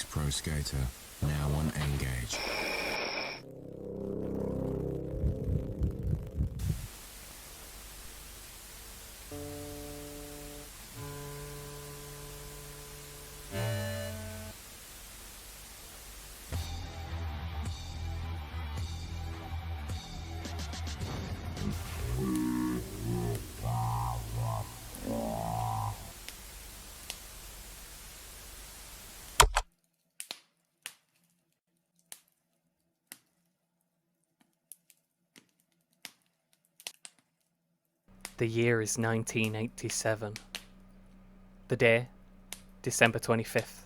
pro skater, now on Engage. The year is 1987. The day, December 25th.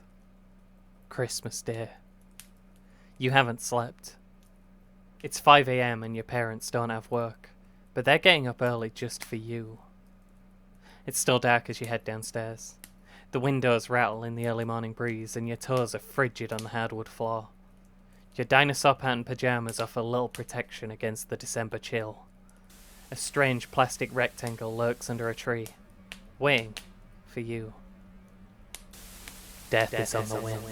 Christmas Day. You haven't slept. It's 5 a.m. and your parents don't have work, but they're getting up early just for you. It's still dark as you head downstairs. The windows rattle in the early morning breeze and your toes are frigid on the hardwood floor. Your dinosaur pattern pajamas offer little protection against the December chill. A strange plastic rectangle lurks under a tree, waiting for you. Death is on the wind.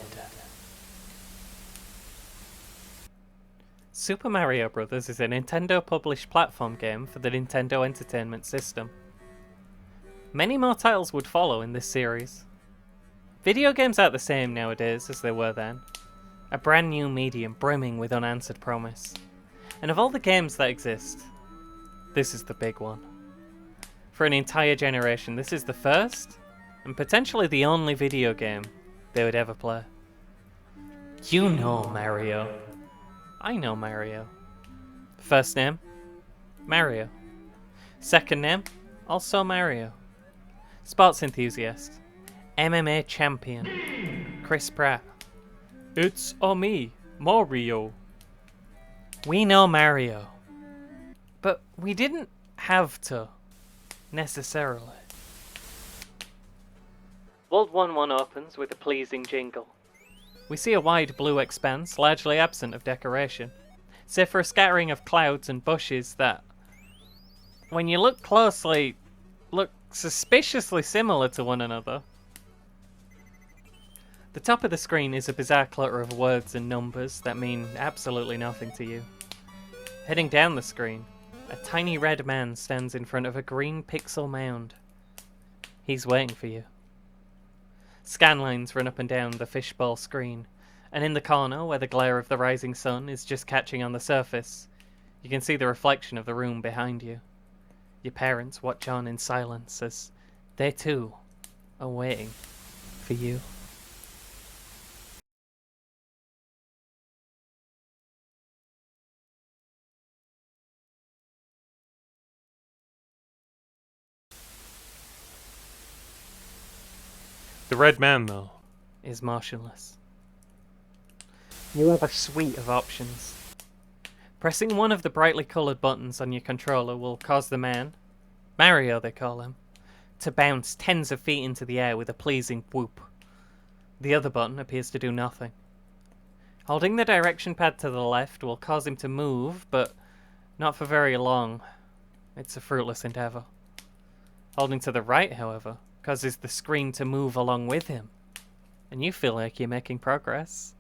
Super Mario Bros. Is a Nintendo-published platform game for the Nintendo Entertainment System. Many more titles would follow in this series. Video games aren't the same nowadays as they were then. A brand new medium brimming with unanswered promise. And of all the games that exist, this is the big one. For an entire generation, this is the first, and potentially the only video game they would ever play. You know Mario. I know Mario. First name, Mario. Second name, also Mario. Sports enthusiast, MMA champion, Chris Pratt. It's me, Mario. We know Mario. But we didn't have to, necessarily. World 1-1 opens with a pleasing jingle. We see a wide blue expanse, largely absent of decoration, save for a scattering of clouds and bushes that, when you look closely, look suspiciously similar to one another. The top of the screen is a bizarre clutter of words and numbers that mean absolutely nothing to you. Heading down the screen, a tiny red man stands in front of a green pixel mound. He's waiting for you. Scan lines run up and down the fishbowl screen, and in the corner, where the glare of the rising sun is just catching on the surface, you can see the reflection of the room behind you. Your parents watch on in silence as they too are waiting for you. The red man, though, Is motionless. You have a suite of options. Pressing one of the brightly coloured buttons on your controller will cause the man, Mario they call him, to bounce tens of feet into the air with a pleasing whoop. The other button appears to do nothing. Holding the direction pad to the left will cause him to move, but not for very long. It's a fruitless endeavour. Holding to the right, however, causes the screen to move along with him, and you feel like you're making progress.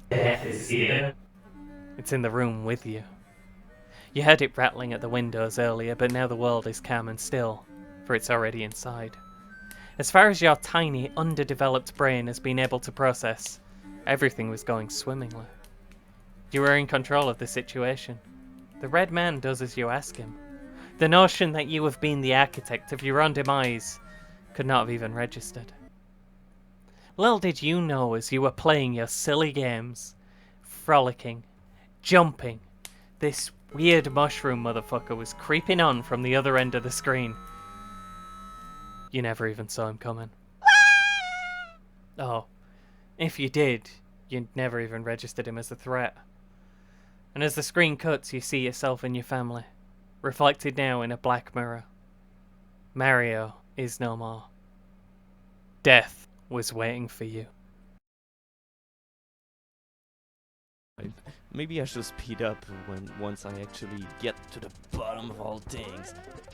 Death is here. It's in the room with you. You heard it rattling at the windows earlier, but now the world is calm and still, for it's already inside. As far as your tiny, underdeveloped brain has been able to process, everything was going swimmingly. You were in control of the situation. The red man does as you ask him. The notion that you have been the architect of your own demise could not have even registered. Little did you know as you were playing your silly games, frolicking, jumping, this weird mushroom motherfucker was creeping on from the other end of the screen. You never even saw him coming. Oh, if you did, you never even registered him as a threat. And as the screen cuts, you see yourself and your family, reflected now in a black mirror. Mario is no more. Death was waiting for you. Maybe I should speed up once I actually get to the bottom of all things.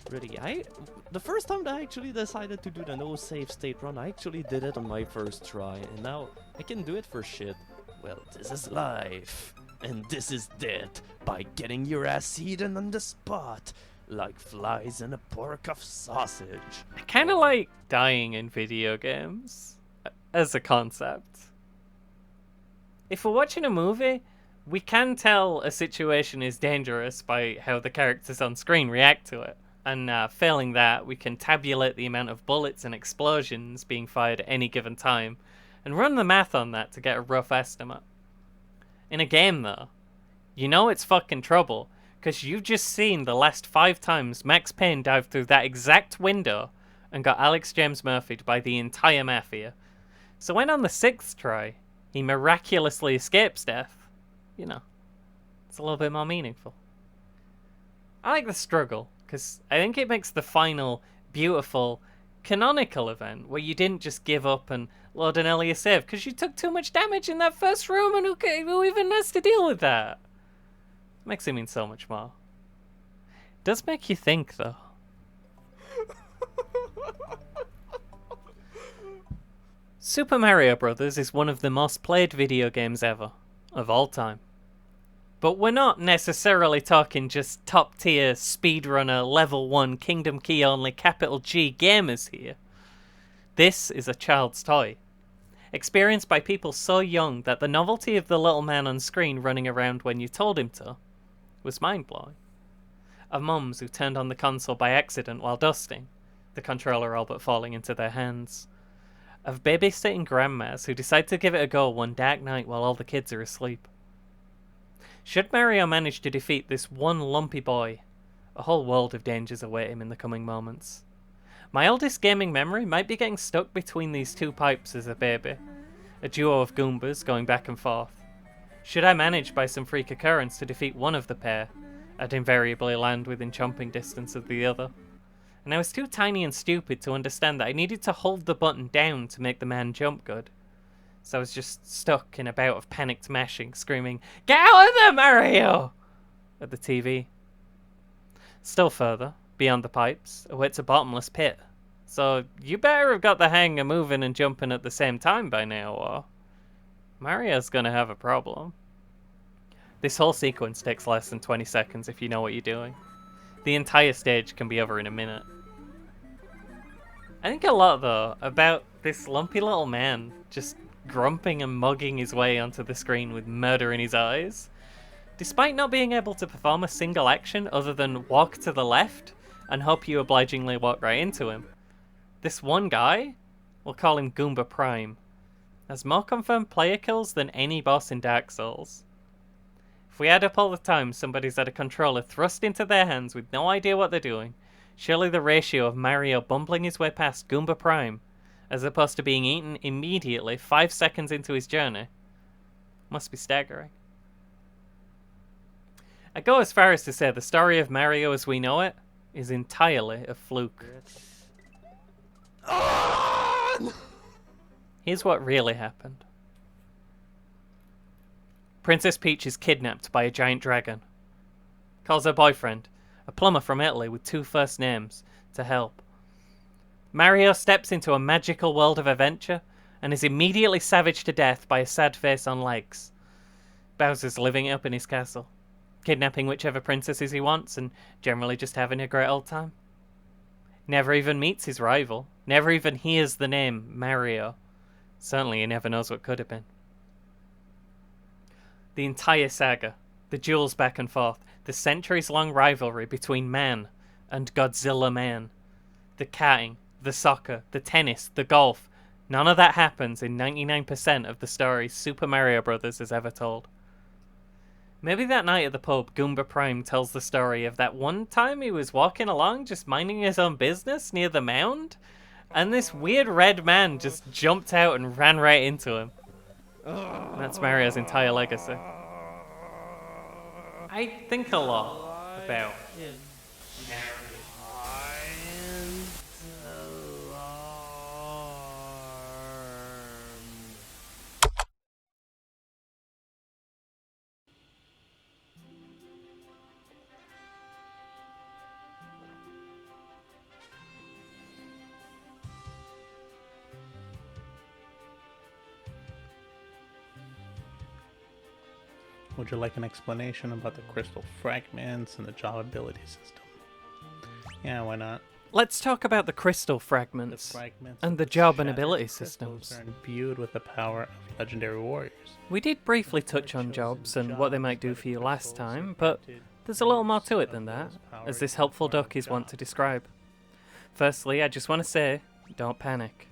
Really, the first time that I actually decided to do the no save state run, I actually did it on my first try, and now I can do it for shit. Well, this is life, and this is death by getting your ass eaten on the spot, like flies in a pork of sausage. I kind of like dying in video games as a concept. If we're watching a movie, we can tell a situation is dangerous by how the characters on screen react to it. And failing that, we can tabulate the amount of bullets and explosions being fired at any given time, and run the math on that to get a rough estimate. In a game, though, you know it's fucking trouble, because you've just seen the last 5 times Max Payne dived through that exact window and got Alex James Murphy'd by the entire Mafia. So when on the 6th try, he miraculously escapes death, you know, it's a little bit more meaningful. I like the struggle, because I think it makes the final beautiful, canonical event where you didn't just give up and load an earlier save because you took too much damage in that first room, and who even has to deal with that? It makes it mean so much more. It does make you think, though. Super Mario Bros. Is one of the most played video games ever, of all time. But we're not necessarily talking just top tier speedrunner level 1 Kingdom Key only capital G gamers here. This is a child's toy, experienced by people so young that the novelty of the little man on screen running around when you told him to was mind-blowing. Of mums who turned on the console by accident while dusting, the controller all but falling into their hands. Of babysitting grandmas who decide to give it a go one dark night while all the kids are asleep. Should Mario manage to defeat this one lumpy boy, a whole world of dangers await him in the coming moments. My oldest gaming memory might be getting stuck between these 2 pipes as a baby, a duo of Goombas going back and forth. Should I manage by some freak occurrence to defeat one of the pair, I'd invariably land within chomping distance of the other. And I was too tiny and stupid to understand that I needed to hold the button down to make the man jump good. So I was just stuck in a bout of panicked mashing, screaming, "Get out of there, Mario!" at the TV. Still further, beyond the pipes, awaits a bottomless pit. So you better have got the hang of moving and jumping at the same time by now, or Mario's gonna have a problem. This whole sequence takes less than 20 seconds if you know what you're doing. The entire stage can be over in a minute. I think a lot, though, about this lumpy little man just grumping and mugging his way onto the screen with murder in his eyes. Despite not being able to perform a single action other than walk to the left and hope you obligingly walk right into him, this one guy, we'll call him Goomba Prime, has more confirmed player kills than any boss in Dark Souls. If we add up all the times somebody's had a controller thrust into their hands with no idea what they're doing, surely the ratio of Mario bumbling his way past Goomba Prime, as opposed to being eaten immediately 5 seconds into his journey, must be staggering. I go as far as to say the story of Mario as we know it is entirely a fluke. Here's what really happened. Princess Peach is kidnapped by a giant dragon. Calls her boyfriend, a plumber from Italy with 2 first names, to help. Mario steps into a magical world of adventure and is immediately savaged to death by a sad face on legs. Bowser's living it up in his castle, kidnapping whichever princesses he wants and generally just having a great old time. Never even meets his rival, never even hears the name Mario. Certainly he never knows what could have been. The entire saga, the duels back and forth, the centuries-long rivalry between man and Godzilla Man, the karting, the soccer, the tennis, the golf, none of that happens in 99% of the stories Super Mario Bros. Has ever told. Maybe that night at the pub, Goomba Prime tells the story of that one time he was walking along just minding his own business near the mound, and this weird red man just jumped out and ran right into him. And that's Mario's entire legacy. I think a lot about Would you like an explanation about the crystal fragments and the job ability system? Yeah, why not? Let's talk about the crystal The fragments fragments and of the job and shattered ability crystals systems. are imbued with the power of legendary warriors. We did briefly touch on jobs and what they might do for you last time, but there's a little more to it than that, as this helpful duck is wont to describe. Firstly, I just want to say, don't panic.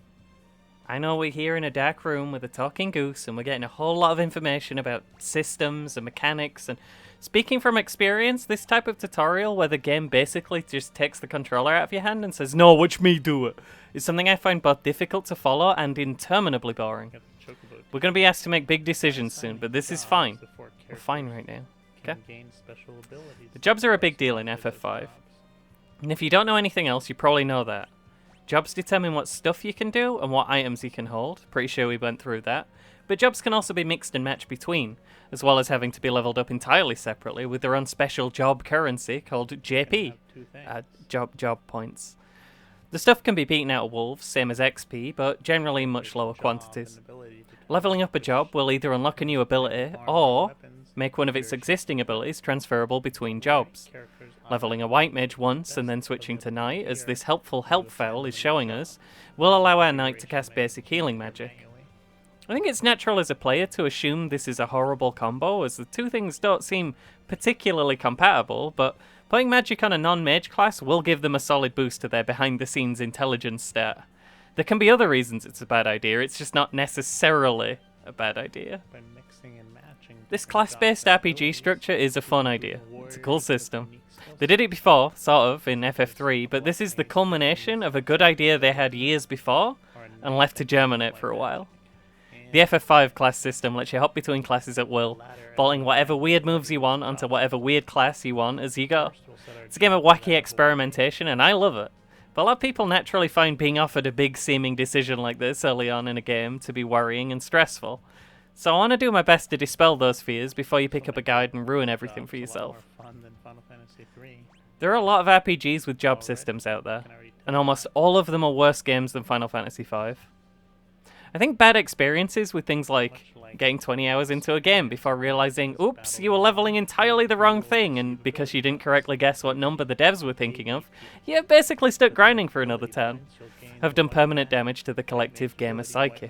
I know we're here in a dark room with a talking goose and we're getting a whole lot of information about systems and mechanics, and speaking from experience, this type of tutorial where the game basically just takes the controller out of your hand and says, "No, watch me do it," is something I find both difficult to follow and interminably boring. We're going to be asked to make big decisions soon, but this is fine. We're fine right now. Okay? The jobs are a big deal in FF5. And if you don't know anything else, you probably know that. Jobs determine what stuff you can do and what items you can hold. Pretty sure we went through that. But jobs can also be mixed and matched between, as well as having to be leveled up entirely separately with their own special job currency called JP, job points. The stuff can be beaten out of wolves, same as XP, but generally in much lower quantities. Leveling up a job will either unlock a new ability, or make one of its existing abilities transferable between jobs. Leveling a white mage once and then switching to knight, as this helpful help file is showing us, will allow our knight to cast basic healing magic. I think it's natural as a player to assume this is a horrible combo, as the two things don't seem particularly compatible, but putting magic on a non-mage class will give them a solid boost to their behind-the-scenes intelligence stat. There can be other reasons it's a bad idea, it's just not necessarily a bad idea. This class-based RPG structure is a fun idea. It's a cool system. They did it before, sort of, in FF3, but this is the culmination of a good idea they had years before and left to germinate for a while. The FF5 class system lets you hop between classes at will, bolting whatever weird moves you want onto whatever weird class you want as you go. It's a game of wacky experimentation, and I love it. But a lot of people naturally find being offered a big seeming decision like this early on in a game to be worrying and stressful. So I want to do my best to dispel those fears before you pick up a guide and ruin everything for yourself. There are a lot of RPGs with job systems out there, and almost all of them are worse games than Final Fantasy V. I think bad experiences with things like getting 20 hours into a game before realizing, oops, you were leveling entirely the wrong thing, and because you didn't correctly guess what number the devs were thinking of, you're basically stuck grinding for another turn, have done permanent damage to the collective gamer psyche.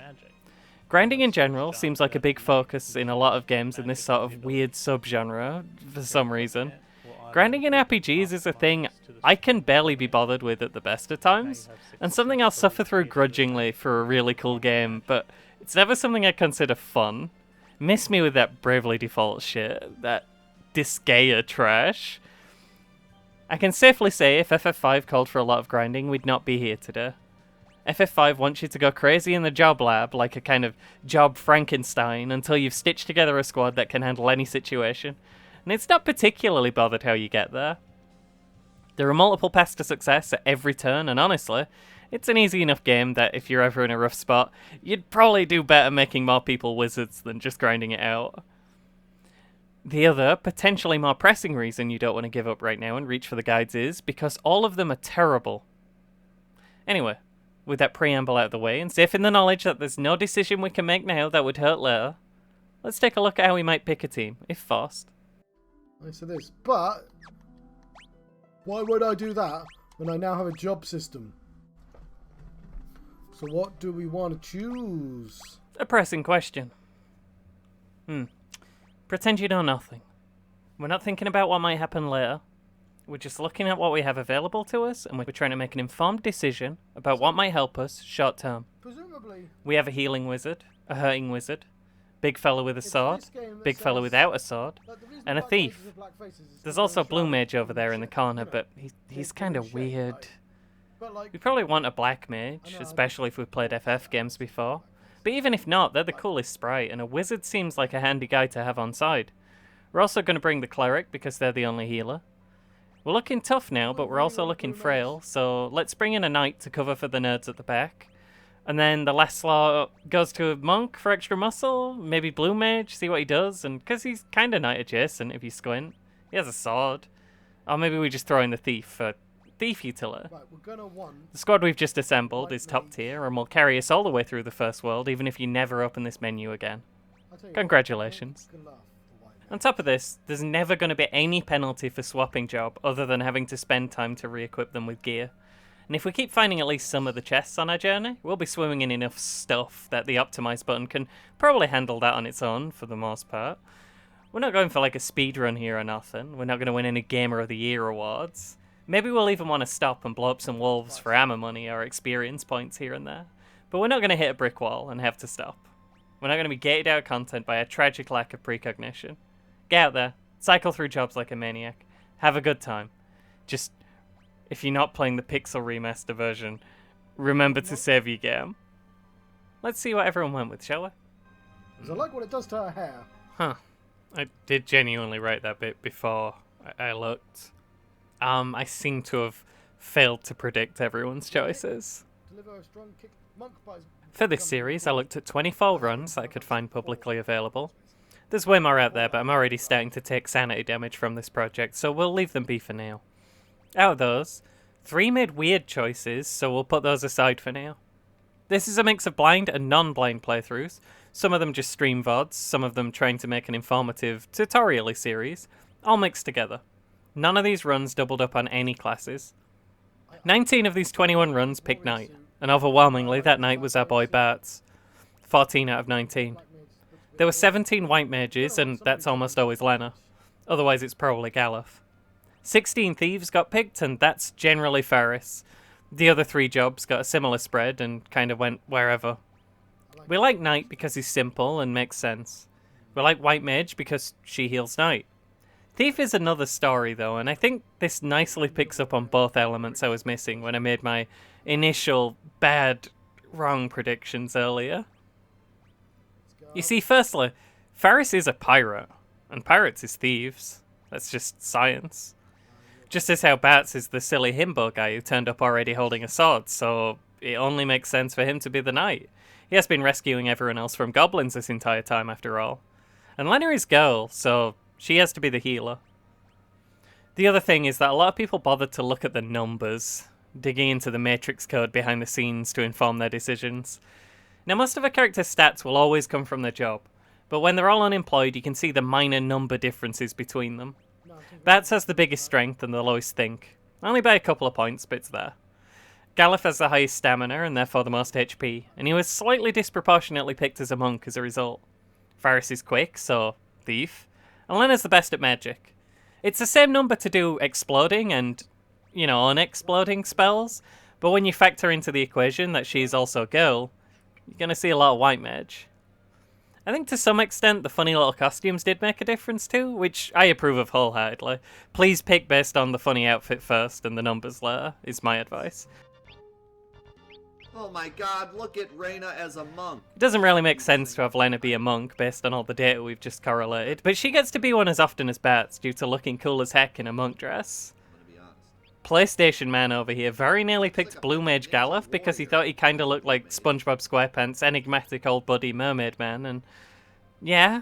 Grinding in general seems like a big focus in a lot of games in this sort of weird subgenre, for some reason. Grinding in RPGs is a thing I can barely be bothered with at the best of times, and something I'll suffer through grudgingly for a really cool game, but it's never something I consider fun. Miss me with that Bravely Default shit, that Disgaea trash. I can safely say if FF5 called for a lot of grinding, we'd not be here today. FF5 wants you to go crazy in the job lab, like a kind of job Frankenstein, until you've stitched together a squad that can handle any situation. And it's not particularly bothered how you get there. There are multiple paths to success at every turn, and honestly, it's an easy enough game that if you're ever in a rough spot, you'd probably do better making more people wizards than just grinding it out. The other, potentially more pressing reason you don't want to give up right now and reach for the guides is because all of them are terrible. Anyway, with that preamble out of the way, and safe in the knowledge that there's no decision we can make now that would hurt later, let's take a look at how we might pick a team, if forced. So this, but why would I do that when I now have a job system? So what do we want to choose? A pressing question. Pretend you know nothing. We're not thinking about what might happen later. We're just looking at what we have available to us, and we're trying to make an informed decision about what might help us short term. Presumably, We have a healing wizard, a hurting wizard, big fella with a sword, big fella without a sword, and a thief. There's also a blue mage over there in the corner, but he's kind of weird. We probably want a black mage, especially if we've played FF games before. But even if not, they're the coolest sprite, and a wizard seems like a handy guy to have on side. We're also going to bring the cleric, because they're the only healer. We're looking tough now, but we're also looking frail, so let's bring in a knight to cover for the nerds at the back. And then the last slot goes to a monk for extra muscle, maybe blue mage, see what he does, and because he's kind of knight adjacent if you squint. He has a sword. Or maybe we just throw in the thief for thief utility. right, we're gonna want. The squad we've just assembled is top tier and will carry us all the way through the first world, even if you never open this menu again. I'll tell you what, Congratulations. you can laugh, the white On top of this, there's never going to be any penalty for swapping job other than having to spend time to re-equip them with gear. And if we keep finding at least some of the chests on our journey, we'll be swimming in enough stuff that the optimize button can probably handle that on its own for the most part. We're not going for like a speed run here or nothing. We're not going to win any Gamer of the Year awards. Maybe we'll even want to stop and blow up some wolves for ammo money or experience points here and there. But we're not going to hit a brick wall and have to stop. We're not going to be gated out of content by a tragic lack of precognition. Get out there, cycle through jobs like a maniac, have a good time. Just, if you're not playing the Pixel Remaster version, remember to save your game. Let's see what everyone went with, shall we? 'Cause I like what it does to her hair. Huh. I did genuinely write that bit before I looked. I seem to have failed to predict everyone's choices. Deliver a strong kick. Monk buys. For this series, I looked at 24 runs that I could find publicly available. There's way more out there, but I'm already starting to take sanity damage from this project, so we'll leave them be for now. Out of those, 3 made weird choices, so we'll put those aside for now. This is a mix of blind and non-blind playthroughs, some of them just stream VODs, some of them trying to make an informative, tutorial-y series, all mixed together. None of these runs doubled up on any classes. 19 of these 21 runs picked Knight, and overwhelmingly that Knight was our boy Bats. 14 out of 19. There were 17 white mages, and that's almost always Lena. Otherwise it's probably Galuf. 16 thieves got picked, and that's generally Ferris. The other 3 jobs got a similar spread and kind of went wherever. We like Knight because he's simple and makes sense. We like White Mage because she heals Knight. Thief is another story though, and I think this nicely picks up on both elements I was missing when I made my initial wrong predictions earlier. You see, firstly, Ferris is a pirate, and pirates is thieves. That's just science. Just as how Bats is the silly himbo guy who turned up already holding a sword, so it only makes sense for him to be the knight. He has been rescuing everyone else from goblins this entire time, after all. And Lena is girl, so she has to be the healer. The other thing is that a lot of people bothered to look at the numbers, digging into the matrix code behind the scenes to inform their decisions. Now, most of a character's stats will always come from their job, but when they're all unemployed, you can see the minor number differences between them. Bats has the biggest strength and the lowest think. Only by a couple of points, but it's there. Galuf has the highest stamina and therefore the most HP, and he was slightly disproportionately picked as a monk as a result. Faris is quick, so thief, and Lena's the best at magic. It's the same number to do exploding and, unexploding spells, but when you factor into the equation that she's also girl, you're going to see a lot of white mage. I think to some extent the funny little costumes did make a difference too, which I approve of wholeheartedly. Please pick based on the funny outfit first and the numbers later, is my advice. Oh my god, look at Reyna as a monk. It doesn't really make sense to have Lena be a monk based on all the data we've just correlated, but she gets to be one as often as Bats due to looking cool as heck in a monk dress. I'm gonna be honest. PlayStation Man over here very nearly picked Blue Mage Galuf because he thought he kinda looked like SpongeBob SquarePants' enigmatic old buddy Mermaid Man, and yeah,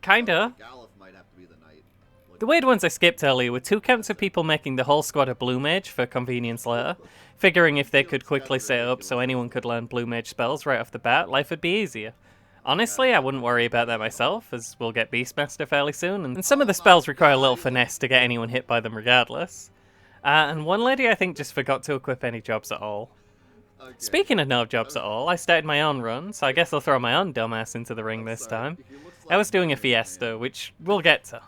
kinda. Galuf might have to be the knight. The weird ones I skipped earlier were 2 counts of people making the whole squad a Blue Mage for convenience later, figuring if they could quickly set it up so anyone could learn Blue Mage spells right off the bat, life would be easier. Honestly, I wouldn't worry about that myself, as we'll get Beastmaster fairly soon, and some of the spells require a little finesse to get anyone hit by them regardless. And one lady I think just forgot to equip any jobs at all. Okay. Speaking of no jobs at all, I started my own run, so I guess I'll throw my own dumbass into the ring this time. I was doing a fiesta, which we'll get to.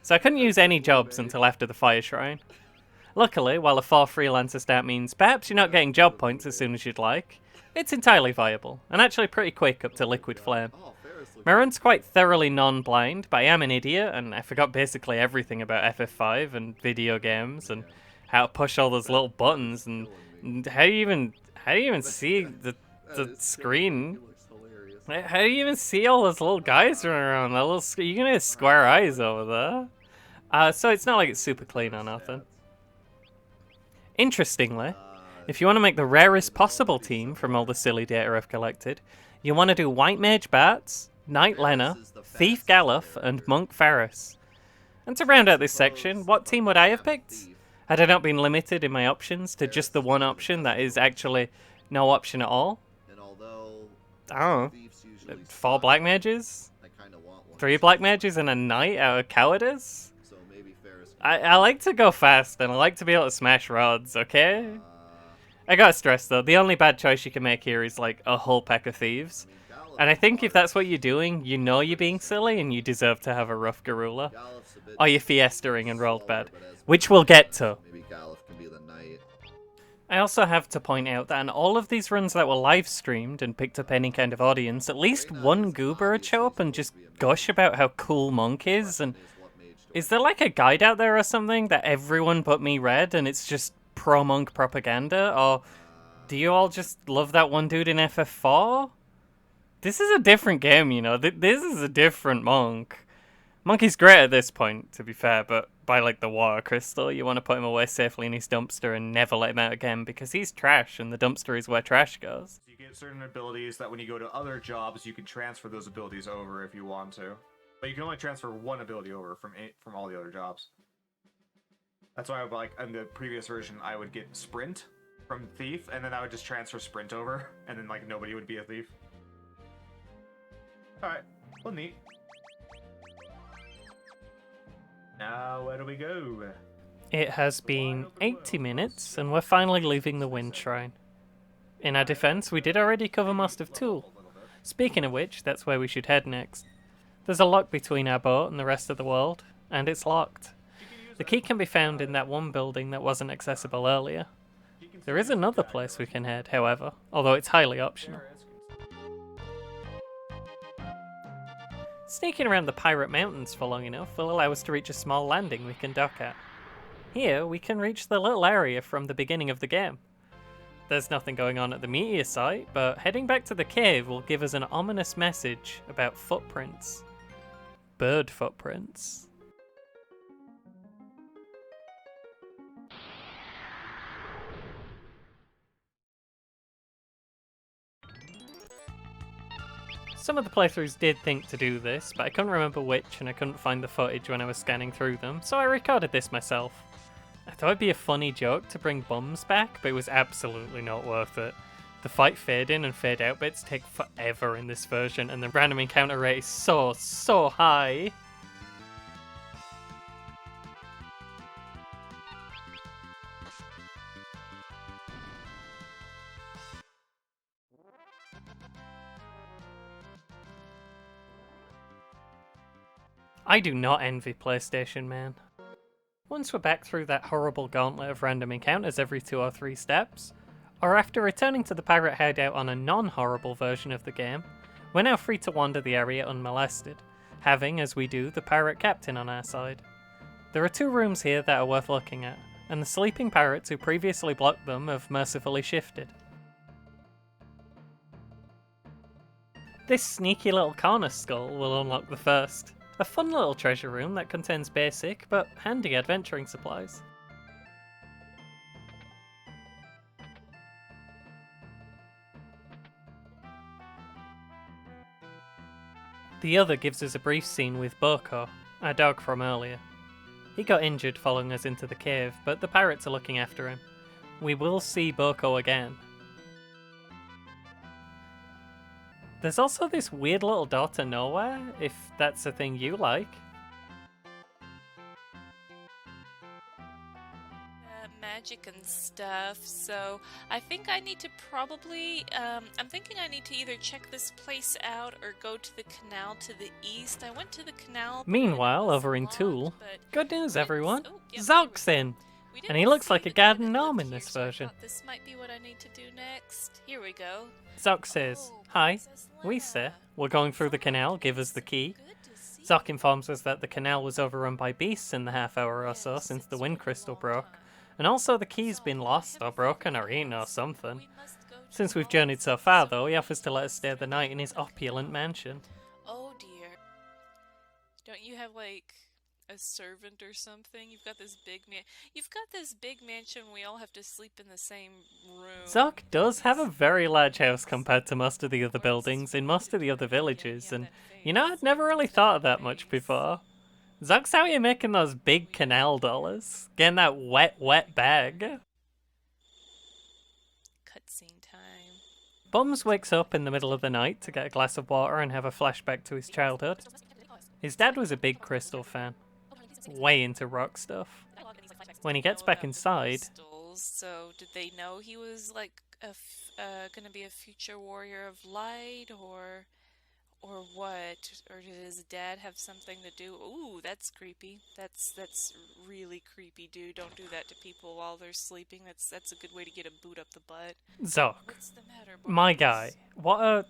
So I couldn't use any jobs until after the Fire Shrine. Luckily, while a 4 freelancer stat means perhaps you're not getting job points as soon as you'd like, it's entirely viable, and actually pretty quick up to Liquid Flame. Oh, Ferris looks My run's quite thoroughly non-blind, but I am an idiot, and I forgot basically everything about FF5 and video games, and how to push all those little buttons, and how do you even see the screen? He looks hilarious. How do you even see all those little guys running around? That little you can have square eyes over there. So it's not like it's super clean or nothing. Interestingly, if you want to make the rarest possible team from all the silly data I've collected, you want to do White Mage Bats, Knight Lena, Thief Galuf, and Monk Ferris. And to round out this section, what team would I have picked? Had I not been limited in my options to just the one option that is actually no option at all? And although I don't know. thieves usually 4 suck, Black Mages? I kind of want 3 black mages in a night out of cowardice? So maybe Ferris. I like to go fast, and I like to be able to smash rods, okay? I gotta stress though, the only bad choice you can make here is like a whole pack of thieves. And I think if that's what you're doing, you know you're being silly and you deserve to have a rough Garula. Or you're fiestering and rolled bad. Which we'll get to. Maybe Galuf can be the knight. I also have to point out that in all of these runs that were live streamed and picked up any kind of audience, at least one goober would show up and just gush about how cool Monk is. And is there like a guide out there or something that everyone but me read and it's just pro-Monk propaganda? Or do you all just love that one dude in FF4? This is a different game, you know. This is a different Monk. Monkey's great at this point, to be fair, but by like the water crystal, you want to put him away safely in his dumpster and never let him out again because he's trash and the dumpster is where trash goes. You get certain abilities that when you go to other jobs, you can transfer those abilities over if you want to. But you can only transfer one ability over from all the other jobs. That's why I would, like, in the previous version, I would get Sprint from Thief, and then I would just transfer Sprint over, and then like nobody would be a thief. Alright, well, neat. Now, where do we go? It has been 80 minutes and we're finally leaving the Wind Shrine. In our defense, we did already cover most of Tool. Speaking of which, that's where we should head next. There's a lock between our boat and the rest of the world, and it's locked. The key can be found in that one building that wasn't accessible earlier. There is another place we can head, however, although it's highly optional. Sneaking around the Pirate Mountains for long enough will allow us to reach a small landing we can dock at. Here, we can reach the little area from the beginning of the game. There's nothing going on at the meteor site, but heading back to the cave will give us an ominous message about footprints. Bird footprints. Some of the playthroughs did think to do this, but I couldn't remember which and I couldn't find the footage when I was scanning through them, so I recorded this myself. I thought it'd be a funny joke to bring bums back, but it was absolutely not worth it. The fight fade in and fade out bits take forever in this version, and the random encounter rate is so high. I do not envy PlayStation, man. Once we're back through that horrible gauntlet of random encounters every 2 or 3 steps, or after returning to the pirate hideout on a non-horrible version of the game, we're now free to wander the area unmolested, having, as we do, the pirate captain on our side. There are 2 rooms here that are worth looking at, and the sleeping pirates who previously blocked them have mercifully shifted. This sneaky little corner skull will unlock the first. A fun little treasure room that contains basic, but handy adventuring supplies. The other gives us a brief scene with Boko, our dog from earlier. He got injured following us into the cave, but the pirates are looking after him. We will see Boko again. There's also this weird little door to nowhere, if that's a thing you like. Magic and stuff, so I think I need to probably, I'm thinking I need to either check this place out or go to the canal to the east. I went to the canal. Meanwhile, over in Tool, good news everyone, Zock's in! We And he didn't looks see like a the guy garden that gnome lived in here, this so I version. thought this might be what I need to do next. Here we go. Zock says, "Hi, we say we're going through the canal, give us the key." Good to see Zock informs us that the canal was overrun by beasts in the half hour or so since the wind crystal broke, and also the key's been lost or broken or eaten or something. we must go to Since we've the journeyed so office. far though, he offers to let us stay the night in his opulent mansion. Oh dear. Don't you have like a servant or something? You've got this big mansion. We all have to sleep in the same room. Zock does have a very large house compared to most of the other buildings in most of the other villages, and you know, I'd never really thought of that much before. Zock's out here making those big canal dollars, getting that wet bag. Cutscene time. Bums wakes up in the middle of the night to get a glass of water and have a flashback to his childhood. His dad was a big Crystal fan, way into rock stuff. When he gets back inside, Crystals, so did they know he was like gonna be a future warrior of light, or what? Or did his dad have something to do? Ooh, that's creepy. That's really creepy, dude. Don't do that to people while they're sleeping. That's a good way to get a boot up the butt. Zoc, What's the matter, my boys? guy, what a...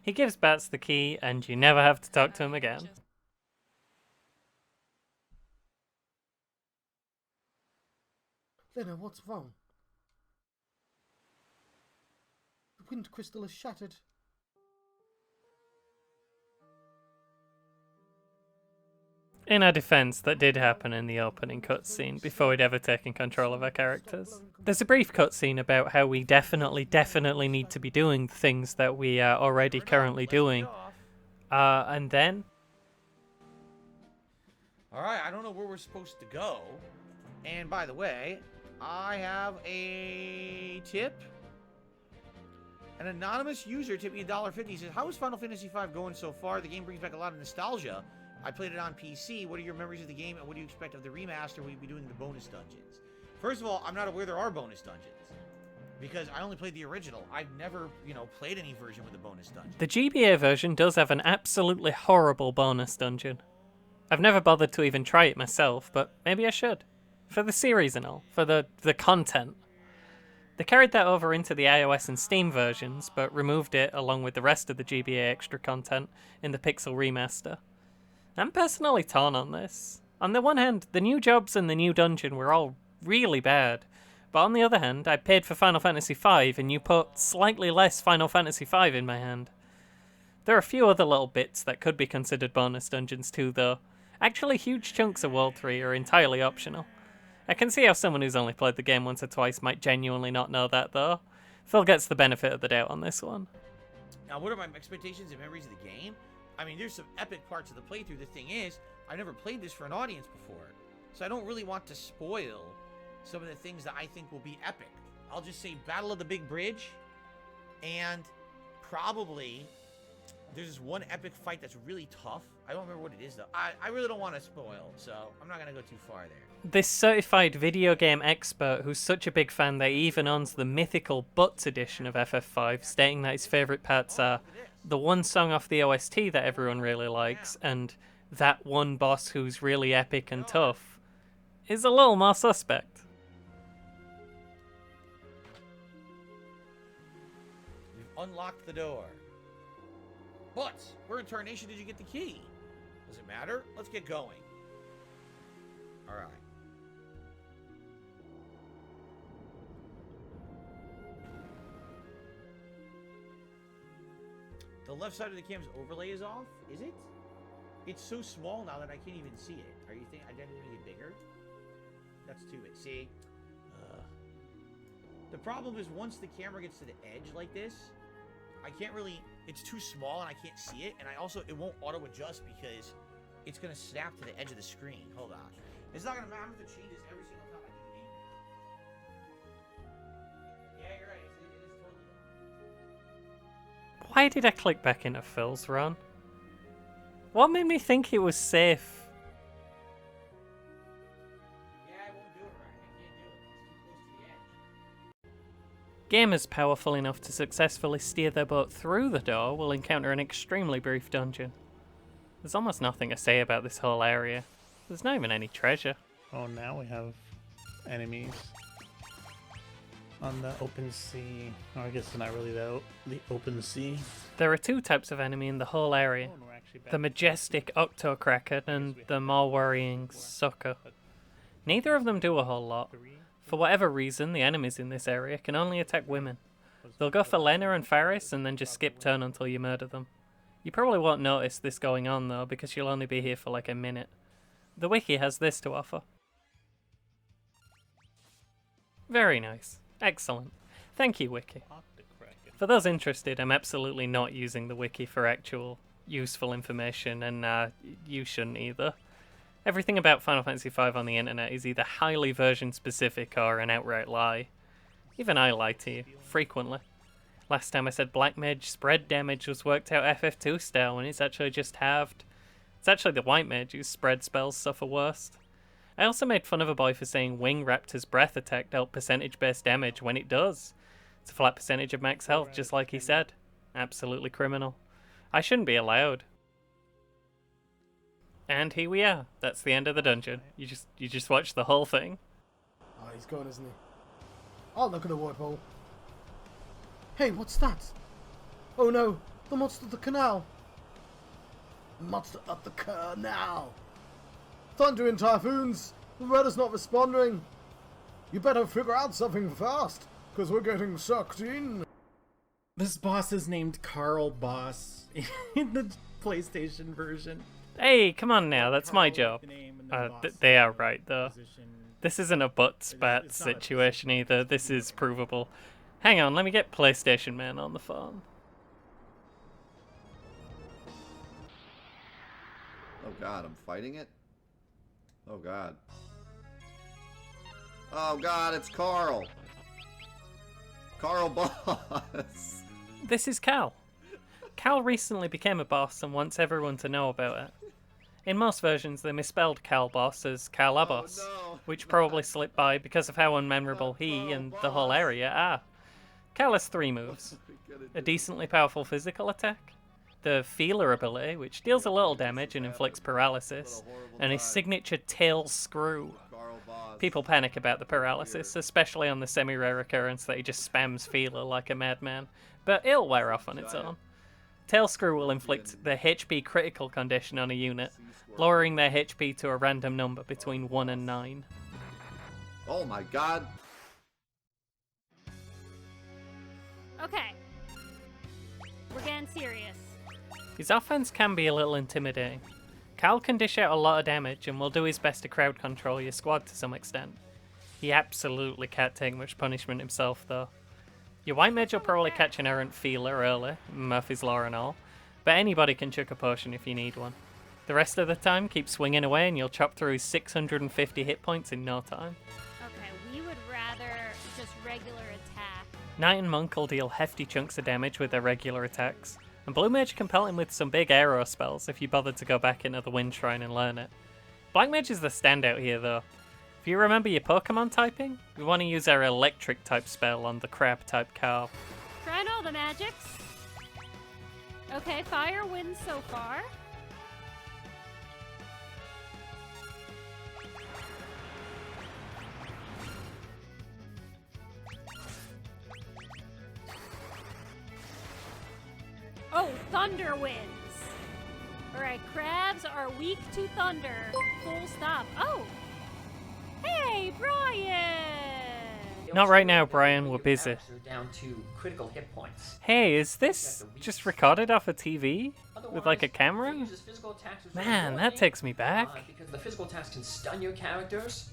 He gives Bats the key and you never have to talk to him again. Lena, what's wrong? The wind crystal has shattered. In our defense, that did happen in the opening cutscene before we'd ever taken control of our characters. There's a brief cutscene about how we definitely need to be doing things that we are already currently doing. And then... Alright, I don't know where we're supposed to go. And by the way, I have a tip. An anonymous user tipped me $1.50. He says, how is Final Fantasy V going so far? The game brings back a lot of nostalgia. I played it on PC. What are your memories of the game, and what do you expect of the remaster? Will you be doing the bonus dungeons? First of all, I'm not aware there are bonus dungeons, because I only played the original. I've never, played any version with a bonus dungeon. The GBA version does have an absolutely horrible bonus dungeon. I've never bothered to even try it myself, but maybe I should. For the series and all. For the content. They carried that over into the iOS and Steam versions, but removed it along with the rest of the GBA extra content in the Pixel remaster. I'm personally torn on this. On the one hand, the new jobs and the new dungeon were all really bad, but on the other hand, I paid for Final Fantasy V and you put slightly less Final Fantasy V in my hand. There are a few other little bits that could be considered bonus dungeons too, though. Actually, huge chunks of World 3 are entirely optional. I can see how someone who's only played the game once or twice might genuinely not know that, though. Phil gets the benefit of the doubt on this one. Now, what are my expectations and memories of the game? I mean, there's some epic parts of the playthrough. The thing is, I've never played this for an audience before, so I don't really want to spoil some of the things that I think will be epic. I'll just say Battle of the Big Bridge, and probably there's this one epic fight that's really tough. I don't remember what it is, though. I really don't want to spoil, so I'm not going to go too far there. This certified video game expert who's such a big fan that he even owns the mythical Butts edition of FF5, stating that his favourite parts are the one song off the OST that everyone really likes, and that one boss who's really epic and tough, is a little more suspect. We've unlocked the door. But where in tarnation did you get the key? Does it matter? Let's get going. Alright. The left side of the cam's overlay is off? Is it? It's so small now that I can't even see it. Are you thinking I didn't make it bigger? That's too big. See? The problem is once the camera gets to the edge like this, I can't really... It's too small and I can't see it. And it won't auto-adjust because it's going to snap to the edge of the screen. Hold on. It's not going to matter if it changes every single time I do the game. Yeah, you're right. It is totally... Why did I click back into Phil's run? What made me think it was safe? Yeah, I won't do it right. I can't do it. It's too close to the edge. Gamers powerful enough to successfully steer their boat through the door will encounter an extremely brief dungeon. There's almost nothing to say about this whole area. There's not even any treasure. Oh, now we have enemies on the open sea. Or I guess it's not really the open sea. There are two types of enemy in the whole area. Oh, and we're actually back. The majestic Octocracker and the more worrying Sucker. Neither of them do a whole lot. For whatever reason, the enemies in this area can only attack women. They'll go for Lena and Faris and then just skip turn until you murder them. You probably won't notice this going on though, because you'll only be here for like a minute. The wiki has this to offer. Very nice. Excellent. Thank you, wiki. For those interested, I'm absolutely not using the wiki for actual useful information, and you shouldn't either. Everything about Final Fantasy V on the internet is either highly version specific or an outright lie. Even I lie to you, frequently. Last time I said Black Mage spread damage was worked out FF2 style when it's actually just halved. It's actually the white mage whose spread spells suffer worst. I also made fun of a boy for saying Wing Raptor's breath attack dealt percentage-based damage when it does. It's a flat percentage of max health, just like he said. Absolutely criminal. I shouldn't be allowed. And here we are. That's the end of the dungeon. You just watch the whole thing. Oh, he's gone, isn't he? Oh, look at the water bowl. Hey, what's that? Oh no, the monster of the canal. Monster of the canal. Thunder and typhoons. The weather's not responding. You better figure out something fast, because we're getting sucked in. This boss is named Karl Boss in the PlayStation version. Hey, come on now, that's my job. They are right, though. This isn't a butt-spat situation either, this is provable. Hang on, let me get PlayStation Man on the phone. Oh god, I'm fighting it? Oh god. Oh god, it's Karl! Karl Boss! This is Cal. Cal recently became a boss and wants everyone to know about it. In most versions, they misspelled Cal Boss as Calabos, which probably slipped by because of how unmemorable he and the whole area are. Cal has 3 moves. A decently powerful physical attack, the Feeler ability, which deals a little damage and inflicts paralysis, and his signature Tail Screw. People panic about the paralysis, especially on the semi-rare occurrence that he just spams Feeler like a madman, but it'll wear off on its own. Tail Screw will inflict the HP critical condition on a unit, lowering their HP to a random number between 1 and 9. Oh my god! Okay. We're getting serious. His offense can be a little intimidating. Karl can dish out a lot of damage and will do his best to crowd control your squad to some extent. He absolutely can't take much punishment himself though. Your white mage will probably catch an errant Feeler early, Murphy's Law and all, but anybody can chuck a potion if you need one. The rest of the time, keep swinging away and you'll chop through 650 hit points in no time. Okay, we would rather just regular attack. Knight and Monk will deal hefty chunks of damage with their regular attacks, and Blue Mage can pelt him with some big aero spells if you bother to go back into the Wind Shrine and learn it. Black Mage is the standout here though. If you remember your Pokemon typing, we want to use our electric type spell on the crab type Karl. Trying all the magics. Okay, fire wins so far. Oh, thunder wins. Alright, crabs are weak to thunder. Full stop. Oh! Hey, Brian! Not right now, Brian, we're busy. Down to critical hit points. Hey, is this just recorded off a TV? With like a camera? Man, that takes me back. Because the physical attacks can stun your characters.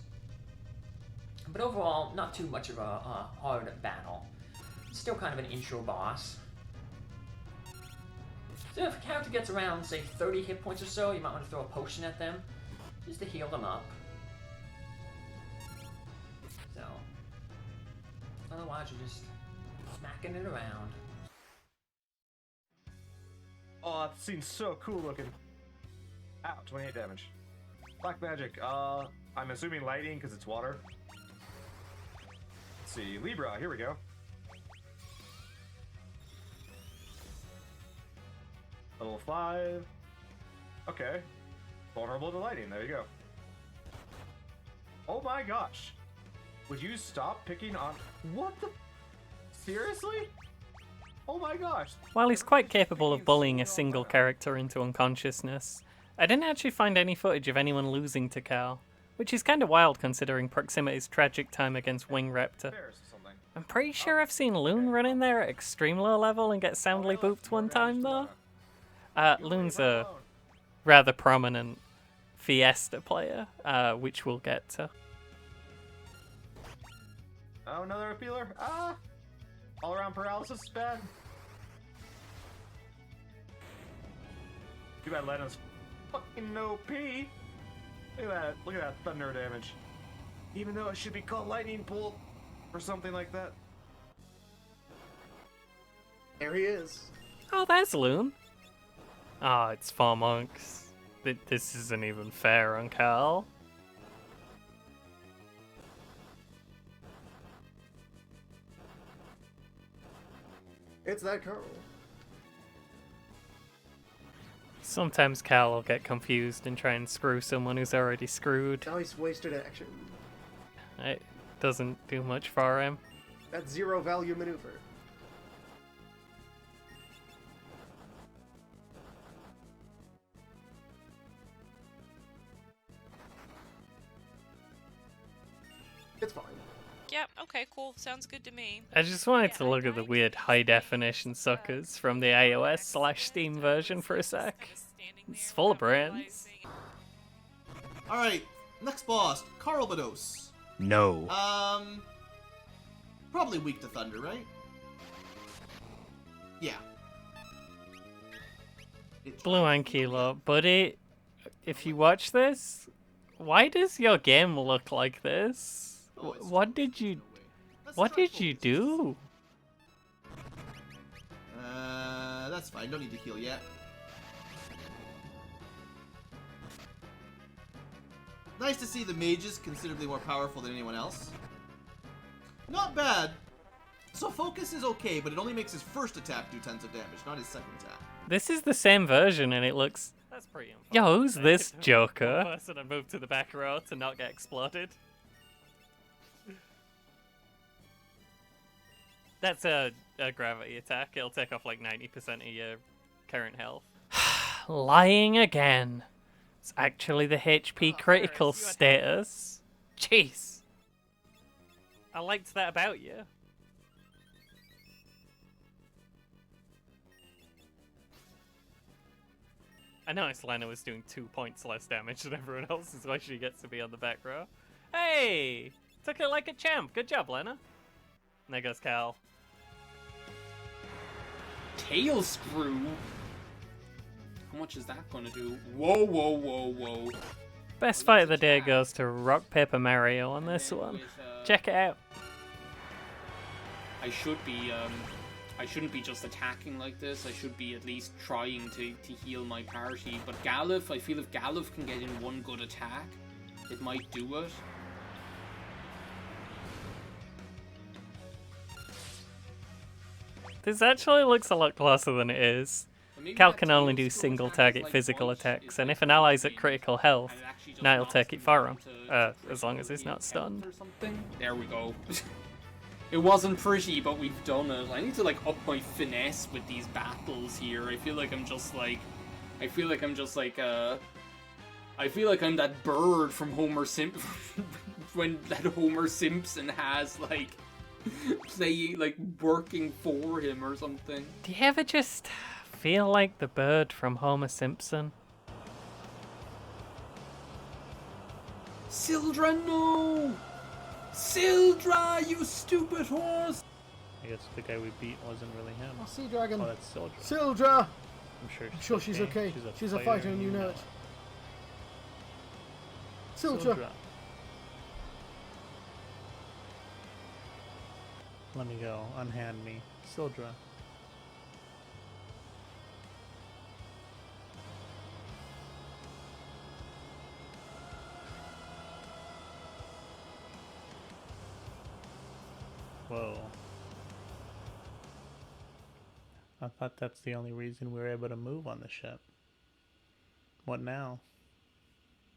But overall, not too much of a hard battle. Still kind of an intro boss. So if a character gets around, say, 30 hit points or so, you might want to throw a potion at them, just to heal them up. So, otherwise you're just smacking it around. Oh, that seems so cool looking. Ow, 28 damage. Black magic, I'm assuming lighting because it's water. Let's see, Libra, here we go. Level 5. Okay. Vulnerable to lighting, there you go. Oh my gosh. Would you stop picking on... What the... Seriously? Oh my gosh. While he's quite capable of bullying a single character into unconsciousness, I didn't actually find any footage of anyone losing to Karl, which is kind of wild considering Proximity's tragic time against Wing Raptor. I'm pretty sure I've seen Loon run in there at extreme low level and get soundly booped one time though. Loon's a rather prominent Fiesta player, which we'll get to. Oh, another appealer? Ah! All around paralysis is bad. Too bad Lenno's fucking OP. Look at that thunder damage. Even though it should be called lightning bolt or something like that. There he is. Oh, there's Loon. Ah, it's 4 monks. This isn't even fair on Karl. It's that Karl. Sometimes Karl will get confused and try and screw someone who's already screwed. Nice wasted action. It doesn't do much for him. That zero value maneuver. It's fine. Yep, okay, cool. Sounds good to me. I just wanted to look at the weird high definition suckers from the iOS/Steam version for a sec. It's full of brains. Alright, next boss, Karl. No. Probably weak to thunder, right? Yeah. Blue and Kilo, buddy, if you watch this, why does your game look like this? What did you do? That's fine. Don't need to heal yet. Nice to see the mage is considerably more powerful than anyone else. Not bad. So focus is okay, but it only makes his first attack do tons of damage, not his second attack. This is the same version and it looks... That's pretty unfun. Yo, who's this One joker? person and move to the back row to not get exploded. That's a gravity attack. It'll take off like 90% of your current health. Lying again. It's actually the HP critical status. Jeez. I liked that about you. I noticed Lena was doing 2 points less damage than everyone else, is why she gets to be on the back row. Hey! Took it like a champ. Good job, Lena. And there goes Karl. Tail screw? How much is that gonna do? Whoa, whoa, whoa, whoa. Best fight of the day goes to Rock Paper Mario on this one. Check it out. I shouldn't be just attacking like this. I should be at least trying to heal my party. But Galuf, I feel if Galuf can get in one good attack, it might do it. This actually looks a lot closer than it is. Cal can only do single target physical attacks, and if an ally's at critical health, now he'll take it for him. As long as he's not stunned. There we go. It wasn't pretty, but we've done it. I need to like up my finesse with these battles here. I feel like I'm that bird from Homer Simpson when that Homer Simpson has like working for him or something. Do you ever just feel like the bird from Homer Simpson? Sildra, no! Sildra, you stupid horse! I guess the guy we beat wasn't really him. Oh, Sea Dragon. Oh, that's Sildra. Sildra! I'm sure she's okay. She's a fighter and you know it. Sildra. Let me go. Unhand me. Sildra. Whoa. I thought that's the only reason we were able to move on the ship. What now?